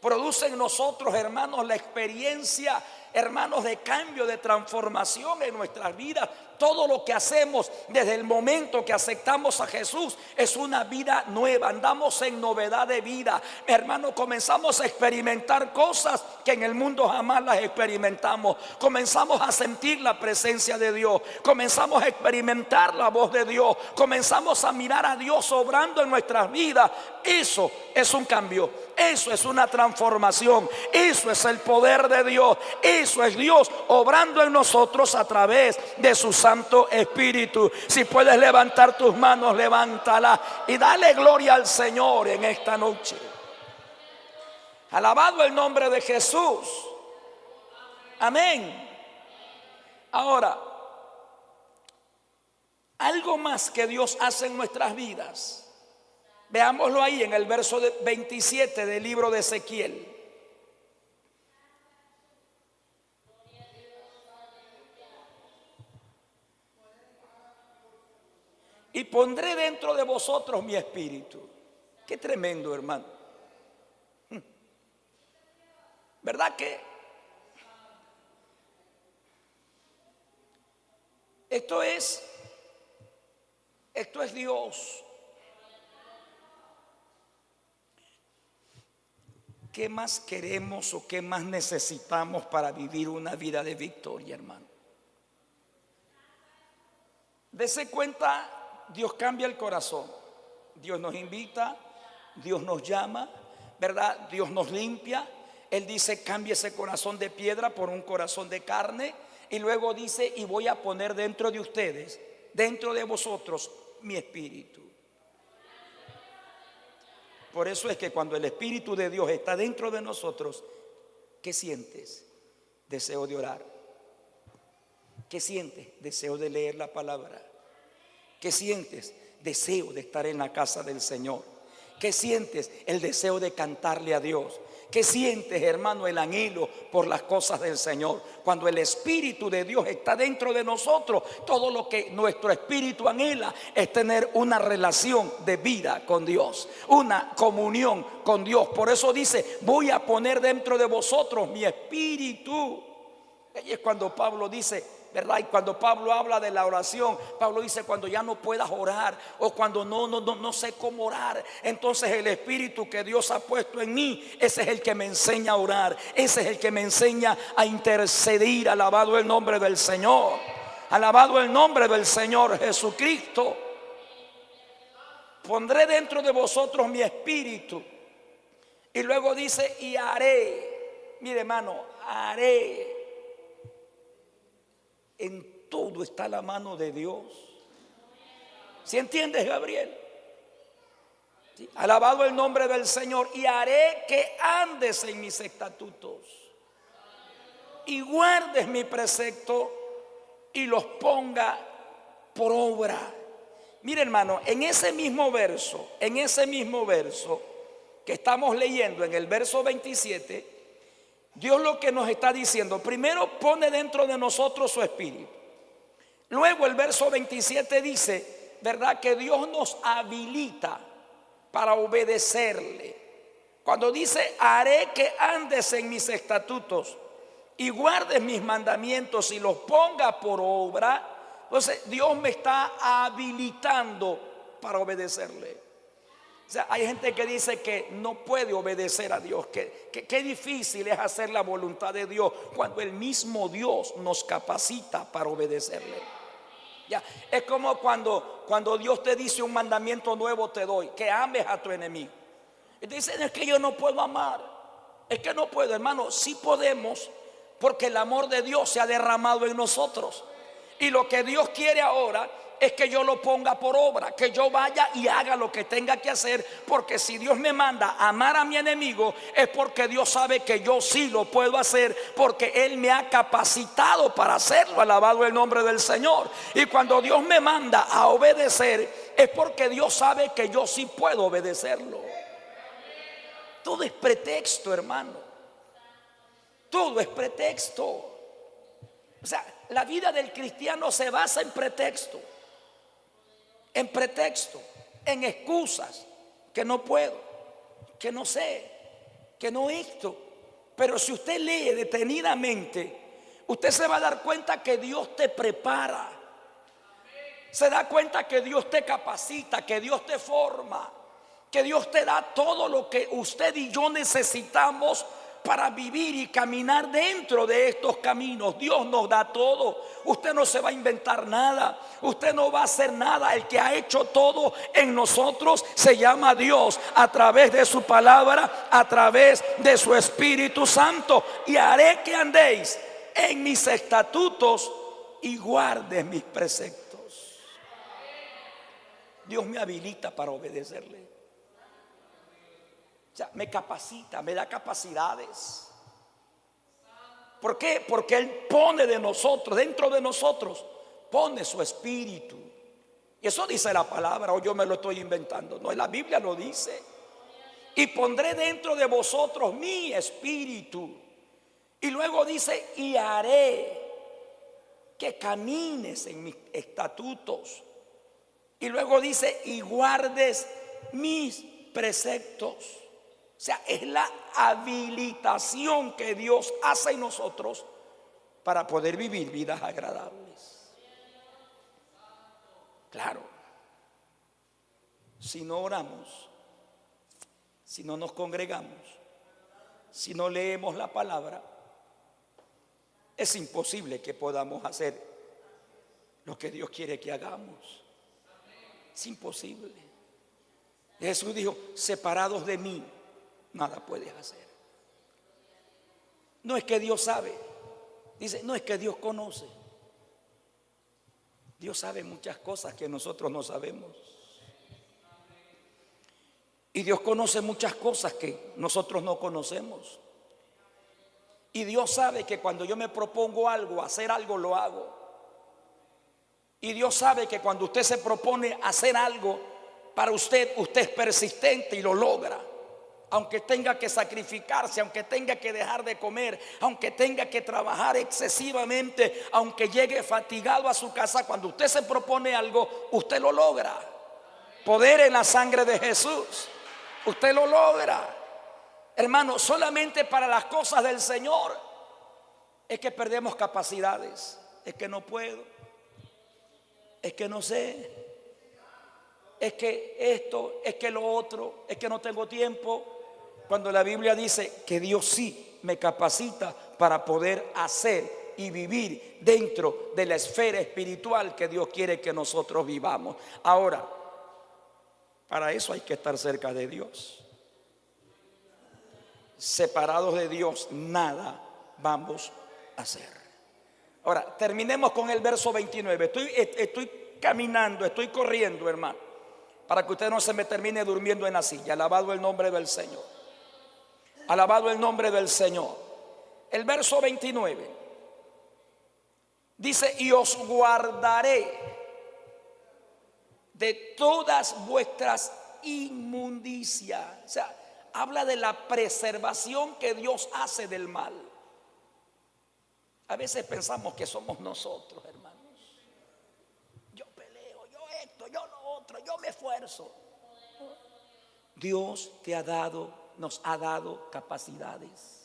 Produce en nosotros, hermanos, la experiencia, hermanos, de cambio, de transformación en nuestras vidas. Todo lo que hacemos desde el momento que aceptamos a Jesús es una vida nueva. Andamos en novedad de vida. Hermano, comenzamos a experimentar cosas que en el mundo jamás las experimentamos. Comenzamos a sentir la presencia de Dios. Comenzamos a experimentar la voz de Dios. Comenzamos a mirar a Dios obrando en nuestras vidas. Eso es un cambio. Eso es una transformación. Eso es el poder de Dios. Eso es Dios obrando en nosotros a través de su Santo Espíritu. Si puedes levantar tus manos, levántala y dale gloria al Señor en esta noche. Alabado el nombre de Jesús. Amén. Ahora, algo más que Dios hace en nuestras vidas. Veámoslo ahí en el verso 27 del libro de Ezequiel. Y pondré dentro de vosotros mi espíritu. Qué tremendo, hermano. ¿Verdad que esto es Dios? ¿Qué más queremos o qué más necesitamos para vivir una vida de victoria, hermano? Dese cuenta. Dios cambia el corazón. Dios nos invita, Dios nos llama, ¿verdad? Dios nos limpia. Él dice, cambie ese corazón de piedra por un corazón de carne. Y luego dice, y voy a poner dentro de ustedes, dentro de vosotros, mi espíritu. Por eso es que cuando el Espíritu de Dios está dentro de nosotros, ¿qué sientes? Deseo de orar. ¿Qué sientes? Deseo de leer la palabra. ¿Qué sientes? Deseo de estar en la casa del Señor. ¿Qué sientes? El deseo de cantarle a Dios. ¿Qué sientes, hermano? El anhelo por las cosas del Señor. Cuando el Espíritu de Dios está dentro de nosotros, todo lo que nuestro espíritu anhela es tener una relación de vida con Dios, una comunión con Dios. Por eso dice, voy a poner dentro de vosotros mi espíritu. Y es cuando Pablo dice, ¿verdad? Y cuando Pablo habla de la oración, Pablo dice, cuando ya no puedas orar o cuando no sé cómo orar, entonces el Espíritu que Dios ha puesto en mí, ese es el que me enseña a orar, ese es el que me enseña a interceder. Alabado el nombre del Señor. Alabado el nombre del Señor Jesucristo. Pondré dentro de vosotros mi espíritu. Y luego dice, y haré. Mire, hermano, haré. En todo está la mano de Dios. ¿Sí entiendes, Gabriel? ¿Sí? Alabado el nombre del Señor. Y haré que andes en mis estatutos y guardes mi precepto y los ponga por obra. Mire, hermano, en ese mismo verso que estamos leyendo, en el verso 27, Dios lo que nos está diciendo, primero pone dentro de nosotros su espíritu. Luego el verso 27 dice, ¿verdad? Que Dios nos habilita para obedecerle. Cuando dice, haré que andes en mis estatutos y guardes mis mandamientos y los ponga por obra, entonces Dios me está habilitando para obedecerle. O sea, hay gente que dice que no puede obedecer a Dios, que difícil es hacer la voluntad de Dios cuando el mismo Dios nos capacita para obedecerle. Ya, es como cuando Dios te dice un mandamiento nuevo te doy, que ames a tu enemigo. Y te dicen, es que yo no puedo amar. Es que no puedo, hermano. Sí podemos, porque el amor de Dios se ha derramado en nosotros. Y lo que Dios quiere ahora es que yo lo ponga por obra, que yo vaya y haga lo que tenga que hacer, porque si Dios me manda a amar a mi enemigo, es porque Dios sabe que yo sí lo puedo hacer, porque Él me ha capacitado para hacerlo. Alabado el nombre del Señor. Y cuando Dios me manda a obedecer, es porque Dios sabe que yo sí puedo obedecerlo. Todo es pretexto, hermano. Todo es pretexto. O sea, la vida del cristiano se basa en pretexto. En pretexto, en excusas, que no puedo, que no sé, que no esto. Pero si usted lee detenidamente, usted se va a dar cuenta que Dios te prepara. Se da cuenta que Dios te capacita, que Dios te forma, que Dios te da todo lo que usted y yo necesitamos para vivir y caminar dentro de estos caminos. Dios nos da todo. Usted no se va a inventar nada. Usted no va a hacer nada. El que ha hecho todo en nosotros se llama Dios, a través de su palabra, a través de su Espíritu Santo. Y haré que andéis en mis estatutos y guardes mis preceptos. Dios me habilita para obedecerle. O sea, me capacita, me da capacidades. ¿Por qué? Porque Él pone de nosotros, dentro de nosotros, pone su espíritu. Y eso dice la palabra, o yo me lo estoy inventando. No, la Biblia lo dice. Y pondré dentro de vosotros mi espíritu. Y luego dice, y haré que camines en mis estatutos. Y luego dice, y guardes mis preceptos. O sea, es la habilitación que Dios hace en nosotros para poder vivir vidas agradables. Claro, si no oramos, si no nos congregamos, si no leemos la palabra, es imposible que podamos hacer lo que Dios quiere que hagamos. Es imposible. Jesús dijo, separados de mí, nada puedes hacer. No es que Dios sabe, dice, no es que Dios conoce. Dios sabe muchas cosas que nosotros no sabemos. Y Dios conoce muchas cosas que nosotros no conocemos. Y Dios sabe que cuando yo me propongo algo, hacer algo, lo hago. Y Dios sabe que cuando usted se propone hacer algo para usted, usted es persistente y lo logra. Aunque tenga que sacrificarse, aunque tenga que dejar de comer, aunque tenga que trabajar excesivamente, aunque llegue fatigado a su casa, cuando usted se propone algo, usted lo logra. Poder en la sangre de Jesús, usted lo logra. Hermano, solamente para las cosas del Señor es que perdemos capacidades. Es que no puedo, es que no sé, es que esto, es que lo otro, es que no tengo tiempo. Cuando la Biblia dice que Dios sí me capacita para poder hacer y vivir dentro de la esfera espiritual que Dios quiere que nosotros vivamos. Ahora, para eso hay que estar cerca de Dios. Separados de Dios, nada vamos a hacer. Ahora, terminemos con el verso 29. Estoy caminando, estoy corriendo, hermano, para que usted no se me termine durmiendo en la silla. Alabado el nombre del Señor. Alabado el nombre del Señor. El verso 29 dice, y os guardaré de todas vuestras inmundicias. O sea, habla de la preservación que Dios hace del mal. A veces pensamos que somos nosotros, hermanos. Yo peleo, yo esto, yo lo otro, yo me esfuerzo. Dios te ha dado, nos ha dado capacidades.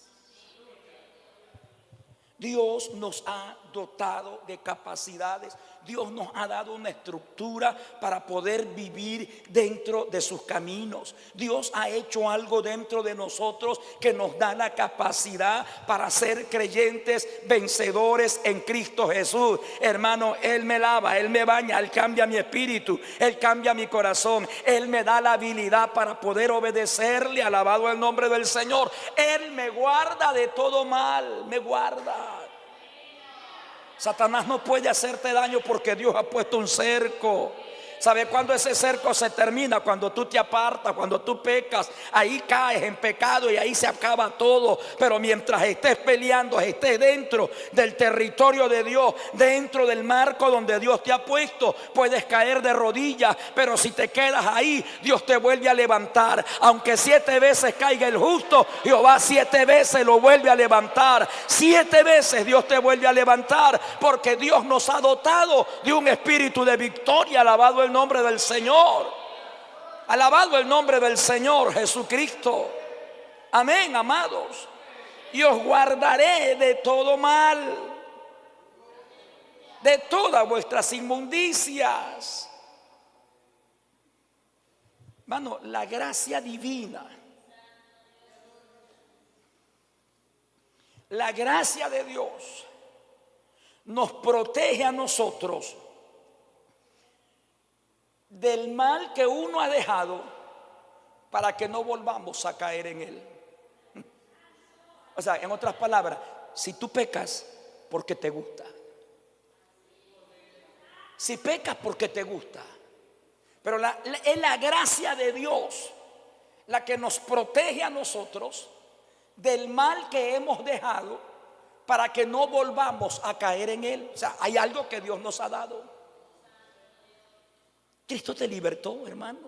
Dios nos ha dotado de capacidades. Dios nos ha dado una estructura para poder vivir dentro de sus caminos. Dios ha hecho algo dentro de nosotros que nos da la capacidad para ser creyentes vencedores en Cristo Jesús. Hermano, Él me lava, Él me baña, Él cambia mi espíritu, Él cambia mi corazón. Él me da la habilidad para poder obedecerle. Alabado el nombre del Señor. Él me guarda de todo mal, me guarda. Satanás no puede hacerte daño porque Dios ha puesto un cerco. ¿Sabe cuándo ese cerco se termina? Cuando tú te apartas, cuando tú pecas, ahí caes en pecado y ahí se acaba todo. Pero mientras estés peleando, estés dentro del territorio de Dios, dentro del marco donde Dios te ha puesto, puedes caer de rodillas, pero si te quedas ahí, Dios te vuelve a levantar. Aunque 7 veces caiga el justo, Jehová 7 veces lo vuelve a levantar. 7 veces Dios te vuelve a levantar, porque Dios nos ha dotado de un espíritu de victoria. Alabado el nombre del Señor. Alabado el nombre del Señor Jesucristo. Amén, amados. Y os guardaré de todo mal, de todas vuestras inmundicias. Hermano, la gracia divina, la gracia de Dios nos protege a nosotros del mal que uno ha dejado, para que no volvamos a caer en él. O sea, en otras palabras, si tú pecas porque te gusta, si pecas porque te gusta, pero es la gracia de Dios la que nos protege a nosotros del mal que hemos dejado, para que no volvamos a caer en él. O sea, hay algo que Dios nos ha dado. Cristo te libertó, hermano.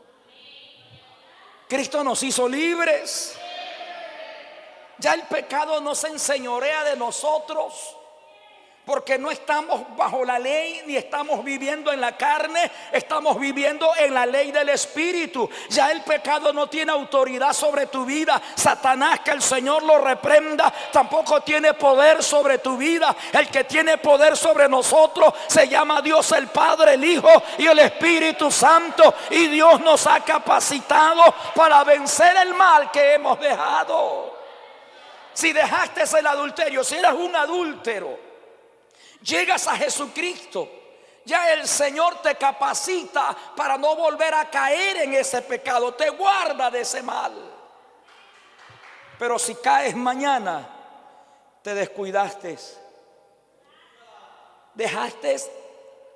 Cristo nos hizo libres. Ya el pecado no se enseñorea de nosotros, porque no estamos bajo la ley, ni estamos viviendo en la carne, estamos viviendo en la ley del Espíritu. Ya el pecado no tiene autoridad sobre tu vida. Satanás, que el Señor lo reprenda, tampoco tiene poder sobre tu vida. El que tiene poder sobre nosotros se llama Dios el Padre, el Hijo y el Espíritu Santo. Y Dios nos ha capacitado para vencer el mal que hemos dejado. Si dejaste el adulterio, si eras un adúltero, llegas a Jesucristo, ya el Señor te capacita para no volver a caer en ese pecado, te guarda de ese mal. Pero si caes mañana, te descuidaste, dejaste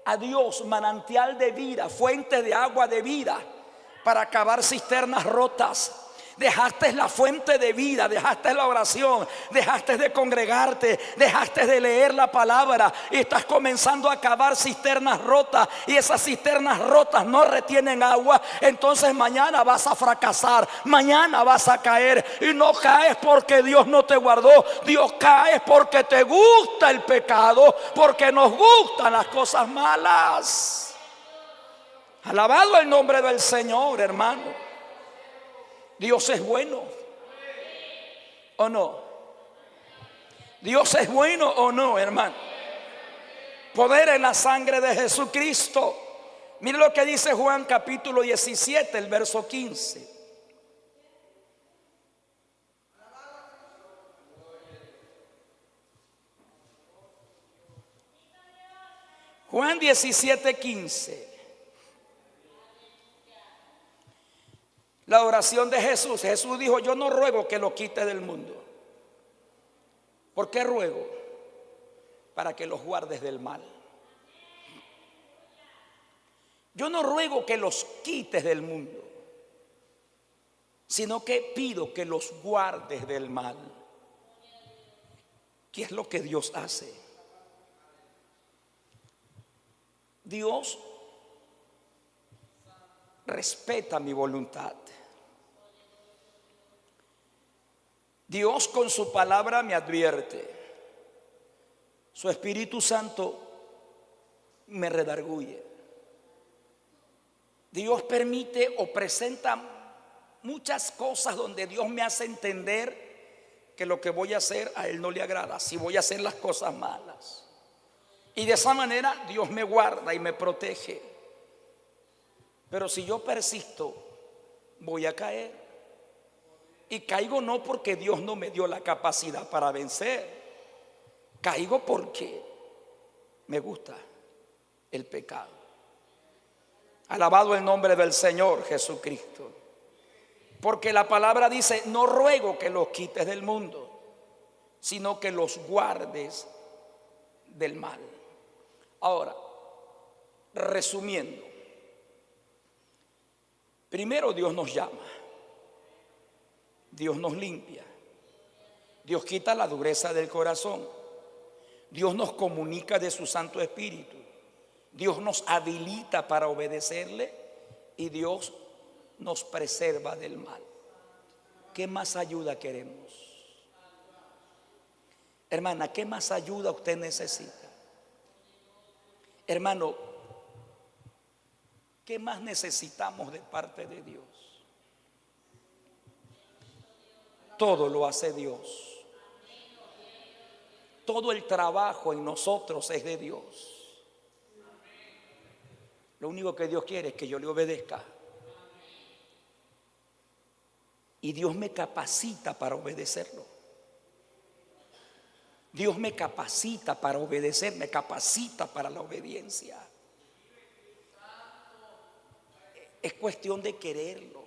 a Dios, manantial de vida, fuente de agua de vida, para cavar cisternas rotas. Dejaste la fuente de vida, dejaste la oración, dejaste de congregarte, dejaste de leer la palabra y estás comenzando a cavar cisternas rotas, y esas cisternas rotas no retienen agua. Entonces mañana vas a fracasar, mañana vas a caer, y no caes porque Dios no te guardó. Dios caes porque te gusta el pecado, porque nos gustan las cosas malas. Alabado el nombre del Señor, hermano. Dios es bueno, ¿o no? Dios es bueno, ¿o no, hermano? Poder en la sangre de Jesucristo. Mire lo que dice Juan capítulo 17, el verso 15. Juan 17, 15. La oración de Jesús. Jesús dijo: yo no ruego que lo quite del mundo. ¿Por qué ruego? Para que los guardes del mal. Yo no ruego que los quites del mundo, sino que pido que los guardes del mal. ¿Qué es lo que Dios hace? Dios respeta mi voluntad. Dios con su palabra me advierte. Su Espíritu Santo me redarguye. Dios permite o presenta muchas cosas donde Dios me hace entender que lo que voy a hacer a Él no le agrada, si voy a hacer las cosas malas. Y de esa manera Dios me guarda y me protege. Pero si yo persisto, voy a caer. Y caigo no porque Dios no me dio la capacidad para vencer. Caigo porque me gusta el pecado. Alabado el nombre del Señor Jesucristo. Porque la palabra dice: no ruego que los quites del mundo, sino que los guardes del mal. Ahora, resumiendo, primero Dios nos llama, Dios nos limpia, Dios quita la dureza del corazón, Dios nos comunica de su Santo Espíritu, Dios nos habilita para obedecerle y Dios nos preserva del mal. ¿Qué más ayuda queremos? Hermana, ¿qué más ayuda usted necesita? Hermano, ¿qué más necesitamos de parte de Dios? Todo lo hace Dios. Todo el trabajo en nosotros es de Dios. Lo único que Dios quiere es que yo le obedezca. Y Dios me capacita para obedecerlo. Dios me capacita para obedecer, me capacita para la obediencia. Es cuestión de quererlo.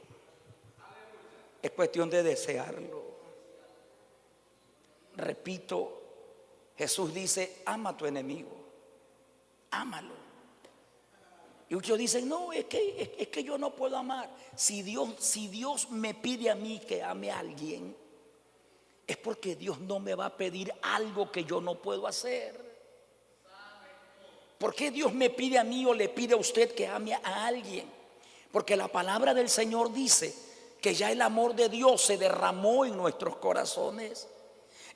Es cuestión de desearlo. Repito, Jesús dice, ama a tu enemigo. Ámalo. Y muchos dicen, no, es que yo no puedo amar. Si Dios me pide a mí que ame a alguien, es porque Dios no me va a pedir algo que yo no puedo hacer. ¿Por qué Dios me pide a mí o le pide a usted que ame a alguien? Porque la palabra del Señor dice que ya el amor de Dios se derramó en nuestros corazones.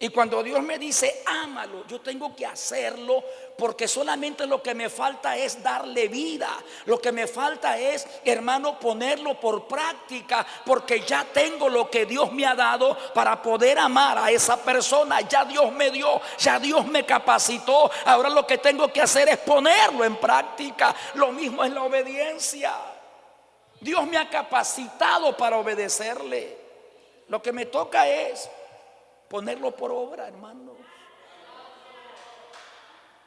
Y cuando Dios me dice ámalo, yo tengo que hacerlo, porque solamente lo que me falta es darle vida. Lo que me falta es, hermano, ponerlo por práctica, porque ya tengo lo que Dios me ha dado para poder amar a esa persona. Ya Dios me dio, ya Dios me capacitó. Ahora lo que tengo que hacer es ponerlo en práctica. Lo mismo es la obediencia. Dios me ha capacitado para obedecerle. Lo que me toca es ponerlo por obra, hermano.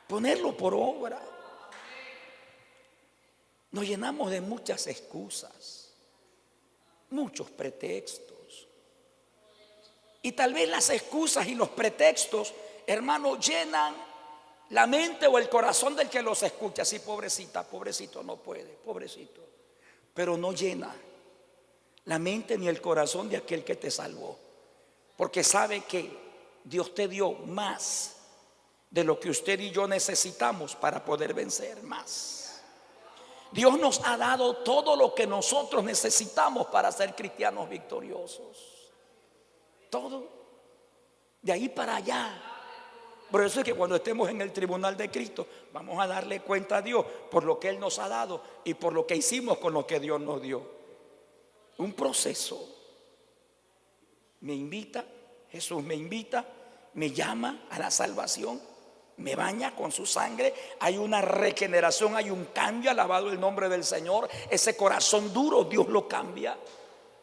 Ponerlo por obra. Nos llenamos de muchas excusas, muchos pretextos. Y tal vez las excusas y los pretextos, hermano, llenan la mente o el corazón del que los escucha. Sí, pobrecita, pobrecito, no puede, pobrecito. Pero no llena la mente ni el corazón de aquel que te salvó. Porque sabe que Dios te dio más de lo que usted y yo necesitamos para poder vencer más. Dios nos ha dado todo lo que nosotros necesitamos para ser cristianos victoriosos. Todo. De ahí para allá. Por eso es que cuando estemos en el tribunal de Cristo, vamos a darle cuenta a Dios por lo que Él nos ha dado y por lo que hicimos con lo que Dios nos dio. Un proceso. Me invita, Jesús me invita, me llama a la salvación, me baña con su sangre. Hay una regeneración, hay un cambio, alabado el nombre del Señor. Ese corazón duro Dios lo cambia,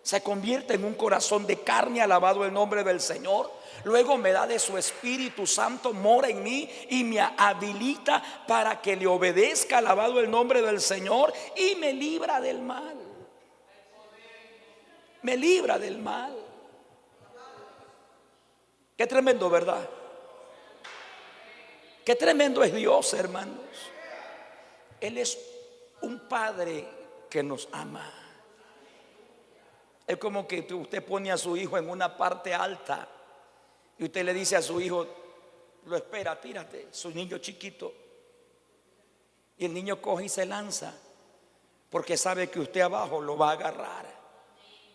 se convierte en un corazón de carne, alabado el nombre del Señor. Luego me da de su Espíritu Santo, mora en mí y me habilita para que le obedezca, alabado el nombre del Señor, y me libra del mal. Me libra del mal. Qué tremendo, ¿verdad? Qué tremendo es Dios, hermanos. Él es un Padre que nos ama. Es como que usted pone a su hijo en una parte alta y usted le dice a su hijo, lo espera, tírate, su niño chiquito. Y el niño coge y se lanza porque sabe que usted abajo lo va a agarrar.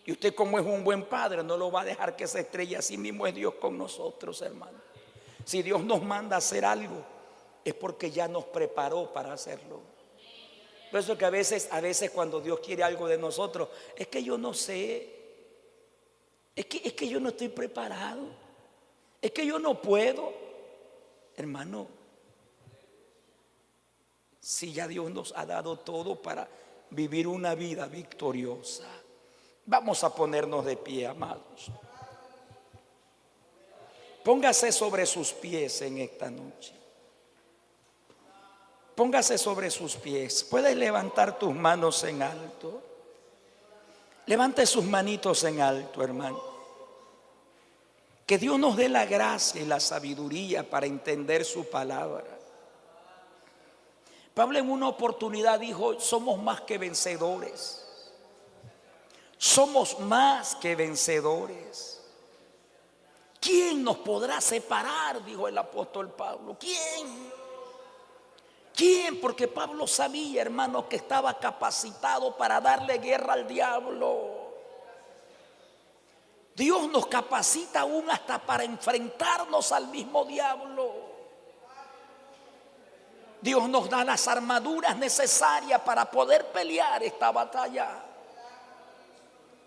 Y usted, como es un buen padre, no lo va a dejar que se estrelle. Así mismo es Dios con nosotros, hermano. Si Dios nos manda a hacer algo, es porque ya nos preparó para hacerlo. Por eso que a veces cuando Dios quiere algo de nosotros, es que yo no sé, es que yo no estoy preparado, es que yo no puedo. Hermano, si ya Dios nos ha dado todo para vivir una vida victoriosa. Vamos a ponernos de pie, amados. Póngase sobre sus pies en esta noche. Póngase sobre sus pies. Puedes levantar tus manos en alto. Levante sus manitos en alto, hermano. Que Dios nos dé la gracia y la sabiduría para entender su palabra. Pablo en una oportunidad dijo: somos más que vencedores. Somos más que vencedores. ¿Quién nos podrá separar?, dijo el apóstol Pablo. ¿Quién? ¿Quién? Porque Pablo sabía, hermanos, que estaba capacitado para darle guerra al diablo. Dios nos capacita aún hasta para enfrentarnos al mismo diablo. Dios nos da las armaduras necesarias para poder pelear esta batalla.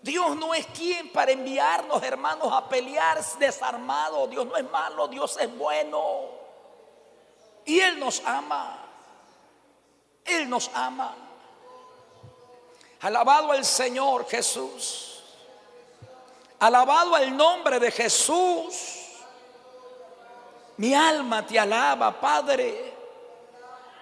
Dios no es quien para enviarnos, hermanos, a pelear desarmados. Dios no es malo, Dios es bueno. Y Él nos ama. Él nos ama. Alabado el Señor Jesús. Alabado el nombre de Jesús. Mi alma te alaba, Padre.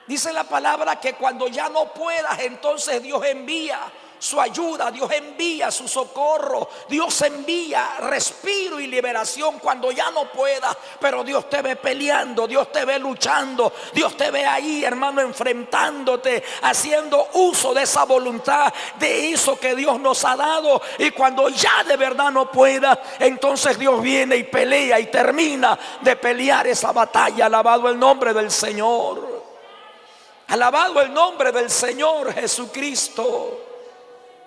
Dice la palabra que cuando ya no puedas, entonces Dios envía su ayuda, Dios envía su socorro, Dios envía respiro y liberación cuando ya no puedas. Pero Dios te ve peleando, Dios te ve luchando, Dios te ve ahí, hermano, enfrentándote, haciendo uso de esa voluntad, de eso que Dios nos ha dado. Y cuando ya de verdad no pueda, entonces Dios viene y pelea y termina de pelear esa batalla. Alabado el nombre del Señor. Alabado el nombre del Señor Jesucristo.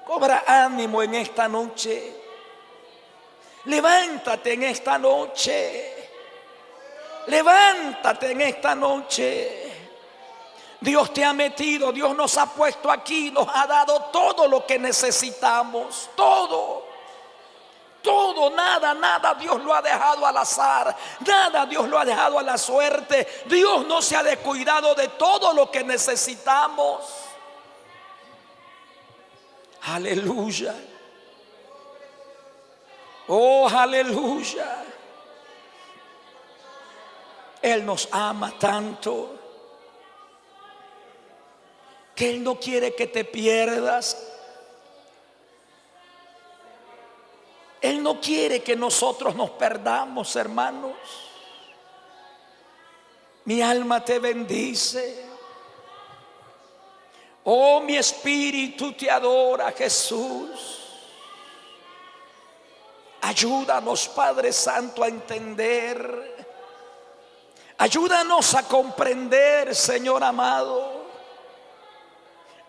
Cobra ánimo en esta noche. Levántate en esta noche. Levántate en esta noche. Dios te ha metido, Dios nos ha puesto aquí, nos ha dado todo lo que necesitamos. Todo. Todo, nada Dios lo ha dejado al azar. Nada Dios lo ha dejado a la suerte. Dios no se ha descuidado de todo lo que necesitamos. Aleluya. Oh, aleluya. Él nos ama tanto que Él no quiere que te pierdas. Él no quiere que nosotros nos perdamos, hermanos. Mi alma te bendice. Oh, mi espíritu te adora, Jesús. Ayúdanos, Padre Santo, a entender. Ayúdanos a comprender, Señor amado,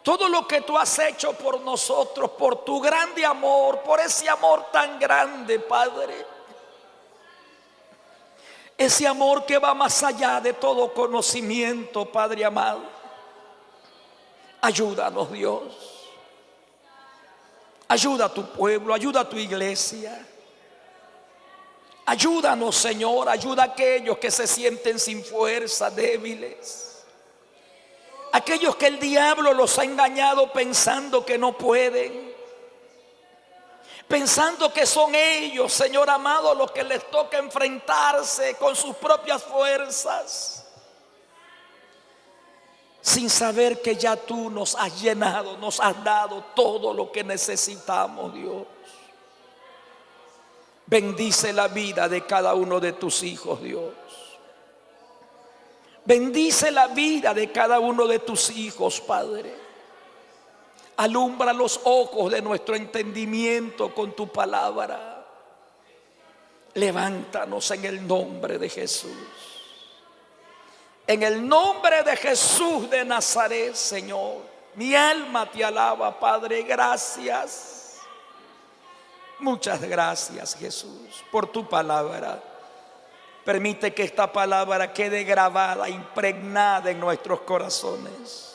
todo lo que tú has hecho por nosotros, por tu grande amor, por ese amor tan grande, Padre. Ese amor que va más allá de todo conocimiento, Padre amado. Ayúdanos, Dios. Ayuda a tu pueblo, ayuda a tu iglesia. Ayúdanos, Señor, ayuda a aquellos que se sienten sin fuerza, débiles. Aquellos que el diablo los ha engañado pensando que no pueden, pensando que son ellos, Señor amado, los que les toca enfrentarse con sus propias fuerzas, sin saber que ya tú nos has llenado, nos has dado todo lo que necesitamos, Dios. Bendice la vida de cada uno de tus hijos, Dios. Bendice la vida de cada uno de tus hijos, Padre. Alumbra los ojos de nuestro entendimiento con tu palabra. Levántanos en el nombre de Jesús. En el nombre de Jesús de Nazaret, Señor. Mi alma te alaba, Padre. Gracias. Muchas gracias, Jesús, por tu palabra. Permite que esta palabra quede grabada, impregnada en nuestros corazones.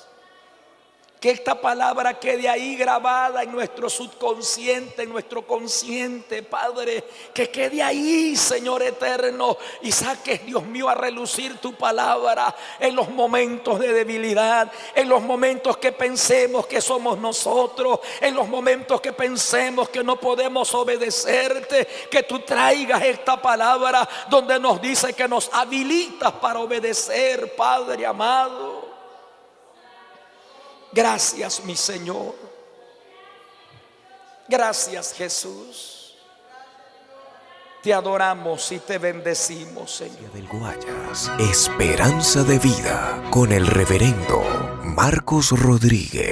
Que esta palabra quede ahí grabada en nuestro subconsciente, en nuestro consciente, Padre. Que quede ahí, Señor eterno. Y saques, Dios mío, a relucir tu palabra en los momentos de debilidad, en los momentos que pensemos que somos nosotros, en los momentos que pensemos que no podemos obedecerte. Que tú traigas esta palabra donde nos dice que nos habilitas para obedecer, Padre amado. Gracias, mi Señor. Gracias, Jesús. Te adoramos y te bendecimos, Señor. Del Guayas, Esperanza de Vida, con el reverendo Marcos Rodríguez.